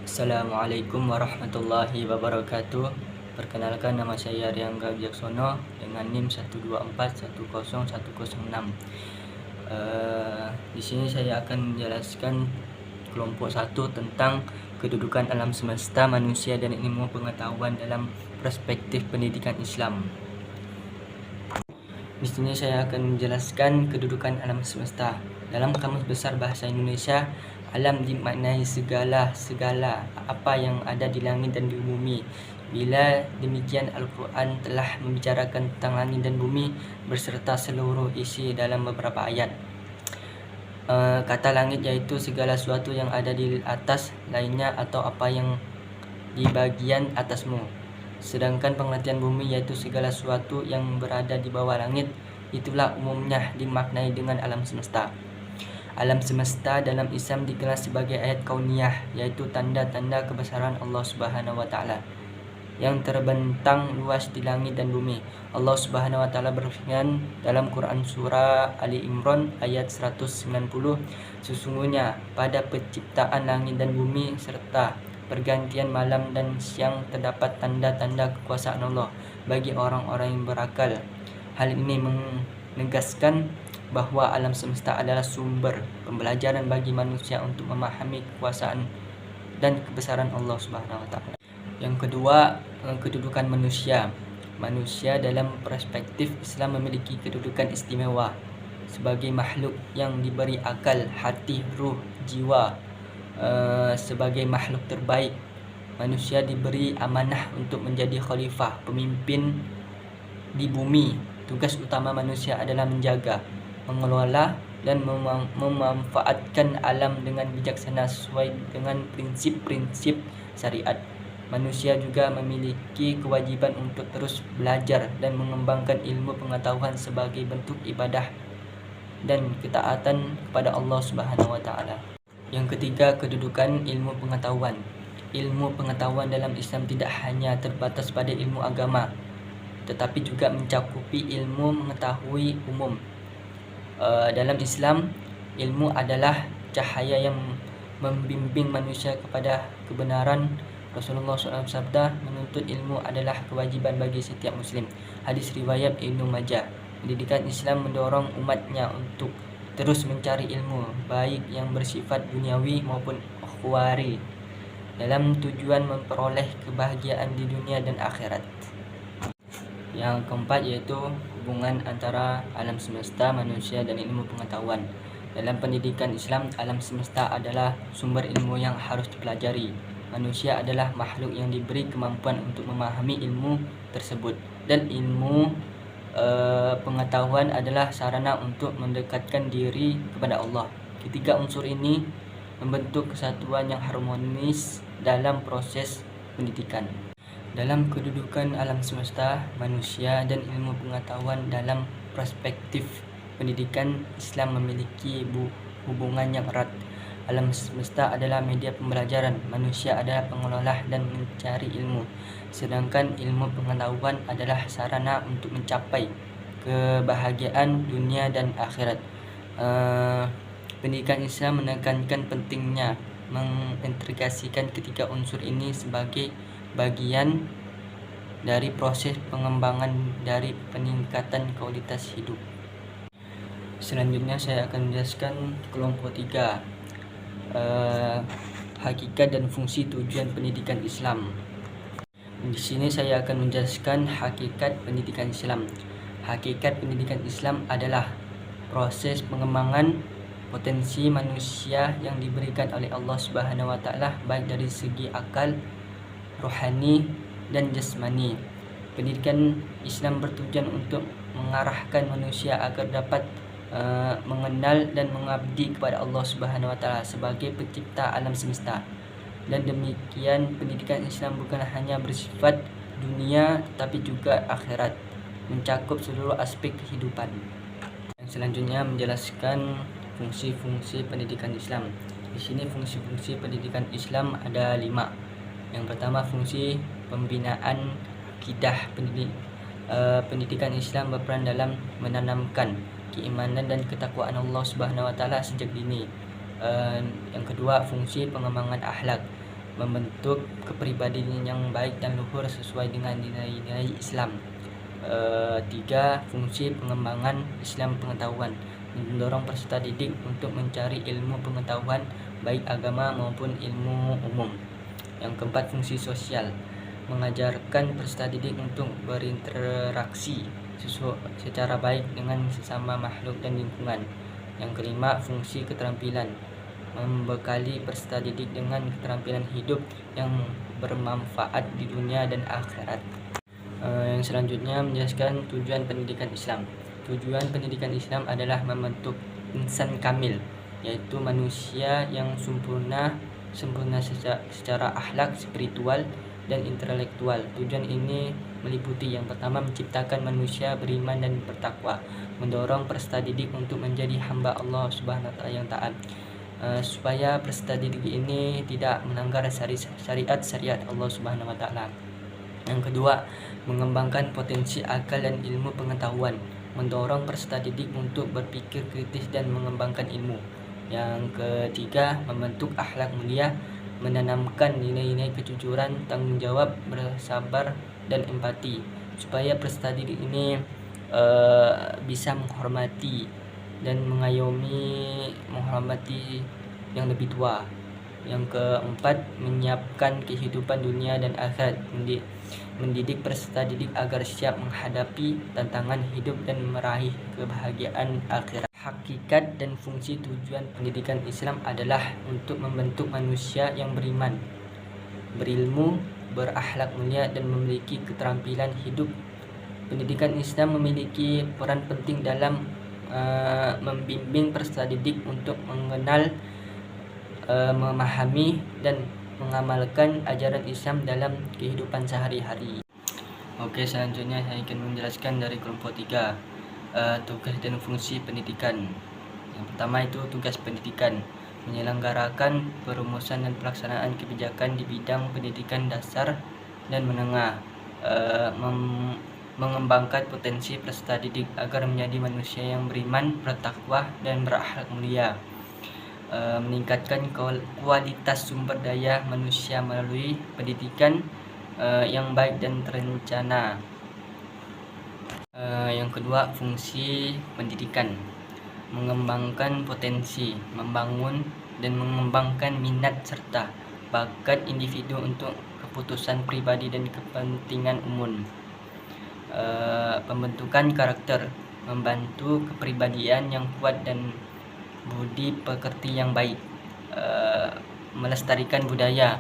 Assalamualaikum warahmatullahi wabarakatuh. Perkenalkan, nama saya Riangga Wijaksono dengan NIM 124101006. Di sini saya akan menjelaskan kelompok 1 tentang kedudukan alam semesta, manusia dan ilmu pengetahuan dalam perspektif pendidikan Islam. Di sini saya akan menjelaskan kedudukan alam semesta. Dalam Kamus Besar Bahasa Indonesia, alam dimaknai segala apa yang ada di langit dan di bumi. Bila demikian, Al-Quran telah membicarakan tentang langit dan bumi berserta seluruh isi dalam beberapa ayat. Kata langit yaitu segala sesuatu yang ada di atas lainnya atau apa yang di bagian atasmu. Sedangkan pengertian bumi yaitu segala sesuatu yang berada di bawah langit. Itulah umumnya dimaknai dengan alam semesta. Alam semesta dalam Islam dikenal sebagai ayat kauniyah, yaitu tanda-tanda kebesaran Allah Subhanahu wa taala yang terbentang luas di langit dan bumi. Allah Subhanahu wa taala berfirman dalam Quran surah Ali Imran ayat 190, sesungguhnya pada penciptaan langit dan bumi serta pergantian malam dan siang terdapat tanda-tanda kekuasaan Allah bagi orang-orang yang berakal. Hal ini menegaskan bahwa alam semesta adalah sumber pembelajaran bagi manusia untuk memahami kekuasaan dan kebesaran Allah Subhanahu wa taala. Yang kedua, kedudukan manusia. Manusia dalam perspektif Islam memiliki kedudukan istimewa sebagai makhluk yang diberi akal, hati, ruh, jiwa. Sebagai makhluk terbaik, manusia diberi amanah untuk menjadi khalifah, pemimpin di bumi. Tugas utama manusia adalah menjaga, mengelola, dan memanfaatkan alam dengan bijaksana sesuai dengan prinsip-prinsip syariat. Manusia juga memiliki kewajiban untuk terus belajar dan mengembangkan ilmu pengetahuan sebagai bentuk ibadah dan ketaatan kepada Allah Subhanahu wa taala. Yang ketiga, kedudukan ilmu pengetahuan. Ilmu pengetahuan dalam Islam tidak hanya terbatas pada ilmu agama, tetapi juga mencakupi ilmu mengetahui umum. Dalam Islam, ilmu adalah cahaya yang membimbing manusia kepada kebenaran. Rasulullah SAW sabda, menuntut ilmu adalah kewajiban bagi setiap muslim. Hadis riwayat Ibnu Majah. Pendidikan Islam mendorong umatnya untuk terus mencari ilmu, baik yang bersifat duniawi maupun ukhrawi, dalam tujuan memperoleh kebahagiaan di dunia dan akhirat. Yang keempat yaitu hubungan antara alam semesta, manusia, dan ilmu pengetahuan. Dalam pendidikan Islam, alam semesta adalah sumber ilmu yang harus dipelajari. Manusia adalah makhluk yang diberi kemampuan untuk memahami ilmu tersebut, dan ilmu pengetahuan adalah sarana untuk mendekatkan diri kepada Allah. Ketiga unsur ini membentuk kesatuan yang harmonis dalam proses pendidikan. Dalam kedudukan alam semesta, manusia, dan ilmu pengetahuan dalam perspektif pendidikan, Islam memiliki hubungan yang erat. Alam semesta adalah media pembelajaran, manusia adalah pengelola dan mencari ilmu, sedangkan ilmu pengetahuan adalah sarana untuk mencapai kebahagiaan dunia dan akhirat. Pendidikan Islam menekankan pentingnya mengintegrasikan ketiga unsur ini sebagai bagian dari proses pengembangan dari peningkatan kualitas hidup. Selanjutnya saya akan menjelaskan kelompok 3, hakikat dan fungsi tujuan pendidikan Islam. Di sini saya akan menjelaskan hakikat pendidikan Islam. Hakikat pendidikan Islam adalah proses pengembangan potensi manusia yang diberikan oleh Allah Subhanahu wa taala baik dari segi akal, rohani, dan jasmani. Pendidikan Islam bertujuan untuk mengarahkan manusia agar dapat mengenal dan mengabdi kepada Allah Subhanahu wa taala sebagai pencipta alam semesta. Dan demikian, pendidikan Islam bukan hanya bersifat dunia tetapi juga akhirat, mencakup seluruh aspek kehidupan. Yang selanjutnya menjelaskan fungsi-fungsi pendidikan Islam. Di sini fungsi-fungsi pendidikan Islam ada 5. Yang pertama, fungsi pembinaan akidah. Pendidikan Islam berperan dalam menanamkan keimanan dan ketakwaan Allah Subhanahu wa taala sejak dini. Yang kedua, fungsi pengembangan akhlak. membentuk kepribadian yang baik dan luhur sesuai dengan nilai-nilai Islam. 3. Fungsi pengembangan Islam pengetahuan, mendorong peserta didik untuk mencari ilmu pengetahuan baik agama maupun ilmu umum. Yang keempat, fungsi sosial, mengajarkan peserta didik untuk berinteraksi secara baik dengan sesama makhluk dan lingkungan. Yang kelima, fungsi keterampilan, membekali peserta didik dengan keterampilan hidup yang bermanfaat di dunia dan akhirat. Yang selanjutnya menjelaskan tujuan pendidikan Islam. Tujuan pendidikan Islam adalah membentuk insan kamil, yaitu manusia yang sempurna secara akhlak, spiritual, dan intelektual. Tujuan ini meliputi yang pertama, menciptakan manusia beriman dan bertakwa, mendorong peserta didik untuk menjadi hamba Allah Subhanahu wa taala yang taat, supaya peserta didik ini tidak melanggar syariat Allah Subhanahu wa taala. Yang kedua, mengembangkan potensi akal dan ilmu pengetahuan, mendorong peserta didik untuk berpikir kritis dan mengembangkan ilmu. Yang ketiga, membentuk akhlak mulia, menanamkan nilai-nilai kejujuran, tanggung jawab, bersabar, dan empati, supaya peserta didik ini bisa menghormati dan menghormati yang lebih tua. Yang keempat, menyiapkan kehidupan dunia dan akhirat, mendidik peserta didik agar siap menghadapi tantangan hidup dan meraih kebahagiaan akhirat. Hakikat dan fungsi tujuan pendidikan Islam adalah untuk membentuk manusia yang beriman, berilmu, berakhlak mulia, dan memiliki keterampilan hidup. Pendidikan Islam memiliki peran penting dalam membimbing peserta didik untuk mengenal, memahami, dan mengamalkan ajaran Islam dalam kehidupan sehari-hari. Oke, selanjutnya saya akan menjelaskan dari kelompok 3, tugas dan fungsi pendidikan. Yang pertama itu tugas pendidikan, menyelenggarakan perumusan dan pelaksanaan kebijakan di bidang pendidikan dasar dan menengah, mengembangkan potensi peserta didik agar menjadi manusia yang beriman, bertakwa, dan berakhlak mulia, meningkatkan kualitas sumber daya manusia melalui pendidikan yang baik dan terencana. Yang kedua, fungsi pendidikan, mengembangkan potensi, membangun dan mengembangkan minat serta bakat individu untuk keputusan pribadi dan kepentingan umum. Pembentukan karakter, membantu kepribadian yang kuat dan budi pekerti yang baik. Melestarikan budaya,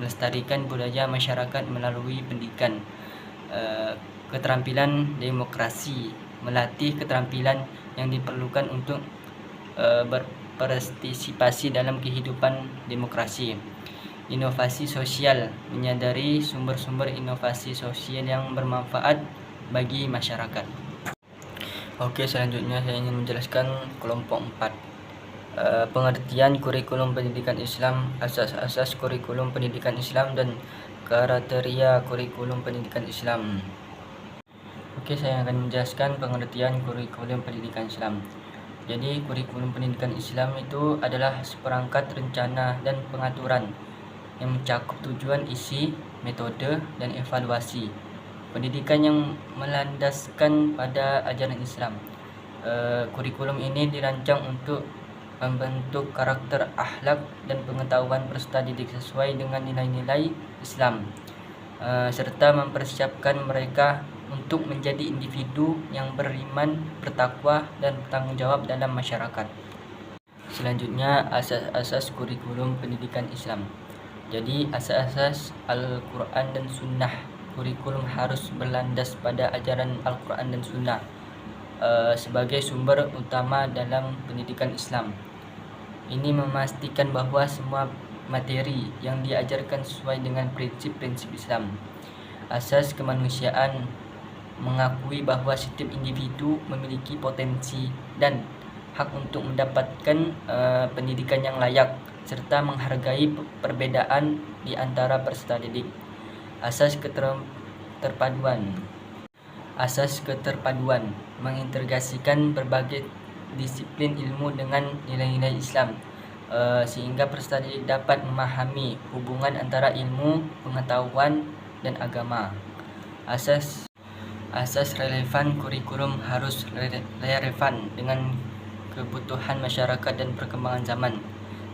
melestarikan budaya masyarakat melalui pendidikan. Keterampilan demokrasi, melatih keterampilan yang diperlukan untuk berpartisipasi dalam kehidupan demokrasi. Inovasi sosial, menyadari sumber-sumber inovasi sosial yang bermanfaat bagi masyarakat. Oke, selanjutnya saya ingin menjelaskan kelompok 4. Pengertian kurikulum pendidikan Islam, asas-asas kurikulum pendidikan Islam, dan kriteria kurikulum pendidikan Islam. Oke, saya akan menjelaskan pengertian kurikulum pendidikan Islam. Jadi, kurikulum pendidikan Islam itu adalah seperangkat rencana dan pengaturan yang mencakup tujuan, isi, metode, dan evaluasi pendidikan yang melandaskan pada ajaran Islam. Kurikulum ini dirancang untuk membentuk karakter, akhlak, dan pengetahuan peserta didik sesuai dengan nilai-nilai Islam, serta mempersiapkan mereka untuk menjadi individu yang beriman, bertakwa, dan bertanggung jawab dalam masyarakat. Selanjutnya, asas-asas kurikulum pendidikan Islam. Jadi, asas-asas Al-Quran dan Sunnah. Kurikulum harus berlandas pada ajaran Al-Quran dan Sunnah sebagai sumber utama dalam pendidikan Islam. Ini memastikan bahwa semua materi yang diajarkan sesuai dengan prinsip-prinsip Islam. Asas kemanusiaan, mengakui bahwa setiap individu memiliki potensi dan hak untuk mendapatkan pendidikan yang layak, serta menghargai perbedaan di antara peserta didik. Asas keterpaduan, mengintegrasikan berbagai disiplin ilmu dengan nilai-nilai Islam, sehingga peserta didik dapat memahami hubungan antara ilmu, pengetahuan, dan agama. Asas relevan kurikulum harus relevan dengan kebutuhan masyarakat dan perkembangan zaman,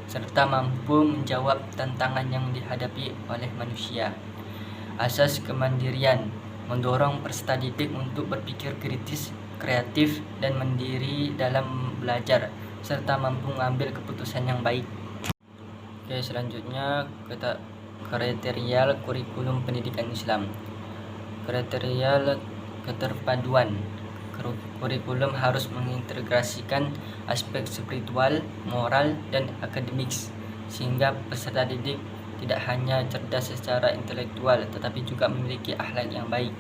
serta mampu menjawab tantangan yang dihadapi oleh manusia. Asas kemandirian mendorong peserta didik untuk berpikir kritis, kreatif, dan mandiri dalam belajar, serta mampu mengambil keputusan yang baik. Oke, selanjutnya kriteria kurikulum pendidikan Islam. Kriteria keterpaduan. Kurikulum harus mengintegrasikan aspek spiritual, moral, dan akademis, sehingga peserta didik tidak hanya cerdas secara intelektual, tetapi juga memiliki akhlak yang baik.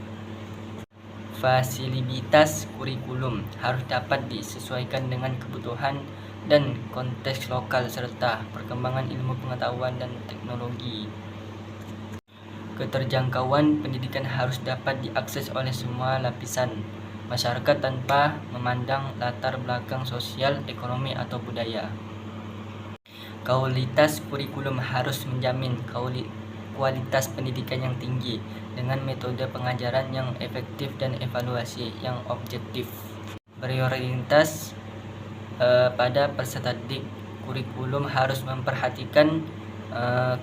Fasilitas kurikulum harus dapat disesuaikan dengan kebutuhan dan konteks lokal serta perkembangan ilmu pengetahuan dan teknologi. Keterjangkauan pendidikan harus dapat diakses oleh semua lapisan masyarakat tanpa memandang latar belakang sosial, ekonomi, atau budaya. Kualitas kurikulum harus menjamin kualitas pendidikan yang tinggi dengan metode pengajaran yang efektif dan evaluasi yang objektif. Prioritas pada peserta didik. Kurikulum harus memperhatikan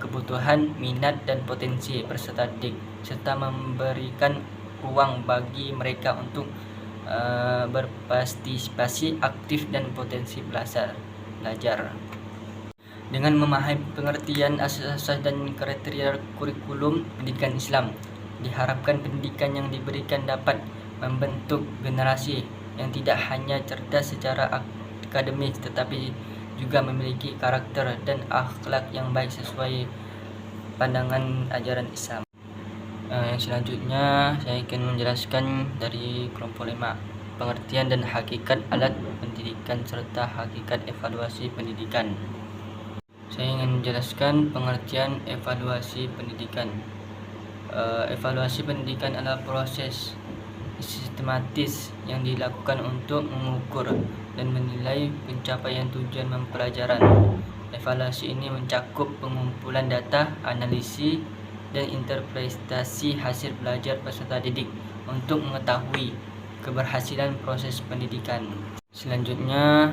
kebutuhan, minat, dan potensi peserta didik, serta memberikan ruang bagi mereka untuk berpartisipasi aktif dan potensi belajar. Dengan memahami pengertian asas-asas dan kriteria kurikulum pendidikan Islam, diharapkan pendidikan yang diberikan dapat membentuk generasi yang tidak hanya cerdas secara akademis, tetapi juga memiliki karakter dan akhlak yang baik sesuai pandangan ajaran Islam. Yang selanjutnya saya akan menjelaskan dari kelompok 5, pengertian dan hakikat alat pendidikan serta hakikat evaluasi pendidikan. Saya ingin menjelaskan pengertian evaluasi pendidikan. Evaluasi pendidikan adalah proses sistematis yang dilakukan untuk mengukur dan menilai pencapaian tujuan pembelajaran. Evaluasi ini mencakup pengumpulan data, analisis, dan interpretasi hasil belajar peserta didik untuk mengetahui keberhasilan proses pendidikan. Selanjutnya,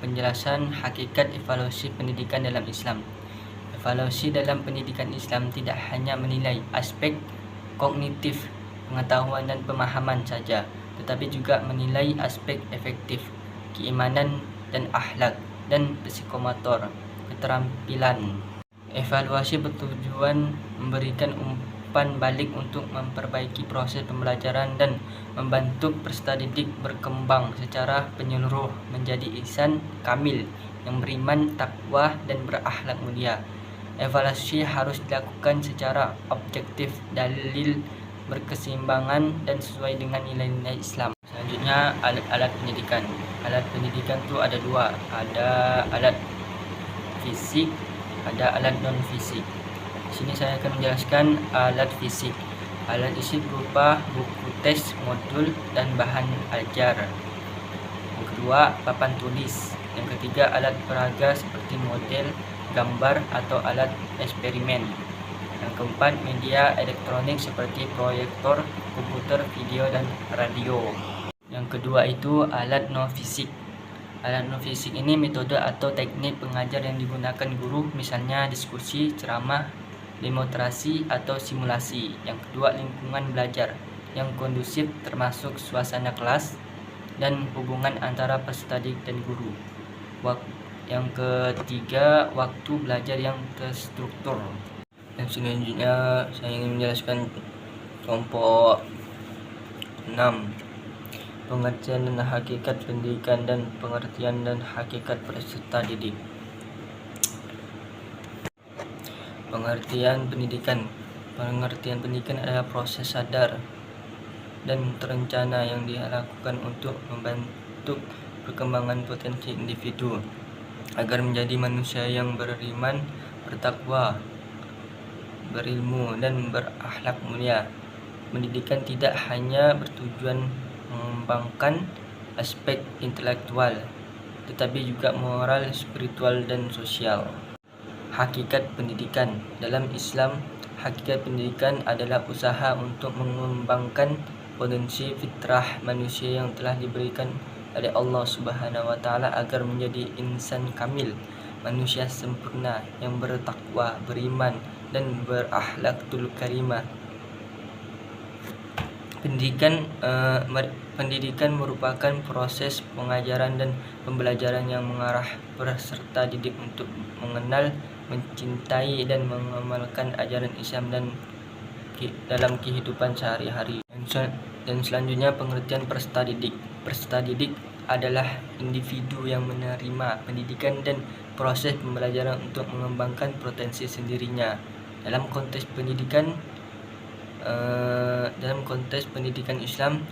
penjelasan hakikat evaluasi pendidikan dalam Islam. Evaluasi dalam pendidikan Islam tidak hanya menilai aspek kognitif, pengetahuan, dan pemahaman saja, tetapi juga menilai aspek efektif, keimanan dan akhlak, dan psikomotor, keterampilan. Evaluasi bertujuan memberikan umpan balik untuk memperbaiki proses pembelajaran dan membantu peserta didik berkembang secara menyeluruh menjadi insan kamil yang beriman, takwa, dan berakhlak mulia. Evaluasi harus dilakukan secara objektif, dalil berkeseimbangan, dan sesuai dengan nilai-nilai Islam. Selanjutnya, alat-alat pendidikan. Alat pendidikan itu ada 2, ada alat fisik, ada alat non-fisik. Di sini saya akan menjelaskan alat fisik. Alat fisik berupa buku teks, modul, dan bahan ajar. Yang kedua, papan tulis. Yang ketiga, alat peraga seperti model, gambar, atau alat eksperimen. Yang keempat, media elektronik seperti proyektor, komputer, video, dan radio. Yang kedua itu alat non-fisik. Alat non-fisik ini metode atau teknik pengajar yang digunakan guru, misalnya diskusi, ceramah, demonstrasi, atau simulasi. Yang kedua, lingkungan belajar yang kondusif termasuk suasana kelas dan hubungan antara peserta didik dan guru. Yang ketiga, waktu belajar yang terstruktur. Yang selanjutnya saya ingin menjelaskan kelompok 6, pengertian dan hakikat pendidikan dan pengertian dan hakikat peserta didik. Pengertian pendidikan. Pengertian pendidikan adalah proses sadar dan terencana yang dilakukan untuk membantu perkembangan potensi individu agar menjadi manusia yang beriman, bertakwa, berilmu, dan berakhlak mulia. Pendidikan tidak hanya bertujuan mengembangkan aspek intelektual, tetapi juga moral, spiritual, dan sosial. Hakikat pendidikan. Dalam Islam, hakikat pendidikan adalah usaha untuk mengembangkan potensi fitrah manusia yang telah diberikan oleh Allah Subhanahu wa taala agar menjadi insan kamil, manusia sempurna yang bertakwa, beriman, dan berakhlakul karimah. Pendidikan merupakan proses pengajaran dan pembelajaran yang mengarah peserta didik untuk mengenal, mencintai, dan mengamalkan ajaran Islam dalam kehidupan sehari-hari. Dan selanjutnya pengertian peserta didik. Peserta didik adalah individu yang menerima pendidikan dan proses pembelajaran untuk mengembangkan potensi sendirinya. Dalam konteks pendidikan Islam,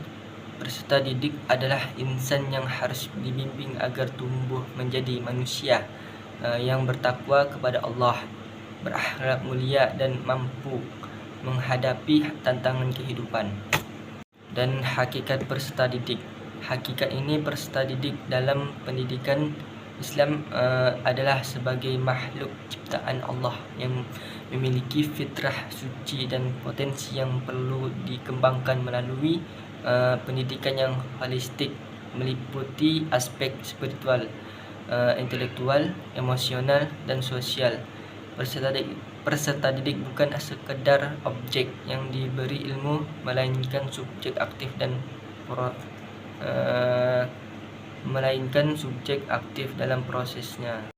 peserta didik adalah insan yang harus dibimbing agar tumbuh menjadi manusia yang bertakwa kepada Allah, berakhlak mulia, dan mampu menghadapi tantangan kehidupan. Dan hakikat peserta didik. Hakikat ini peserta didik dalam pendidikan Islam adalah sebagai makhluk ciptaan Allah yang memiliki fitrah suci dan potensi yang perlu dikembangkan melalui pendidikan yang holistik, meliputi aspek spiritual, intelektual, emosional, dan sosial. Peserta didik bukan sekedar objek yang diberi ilmu, melainkan subjek aktif dalam prosesnya.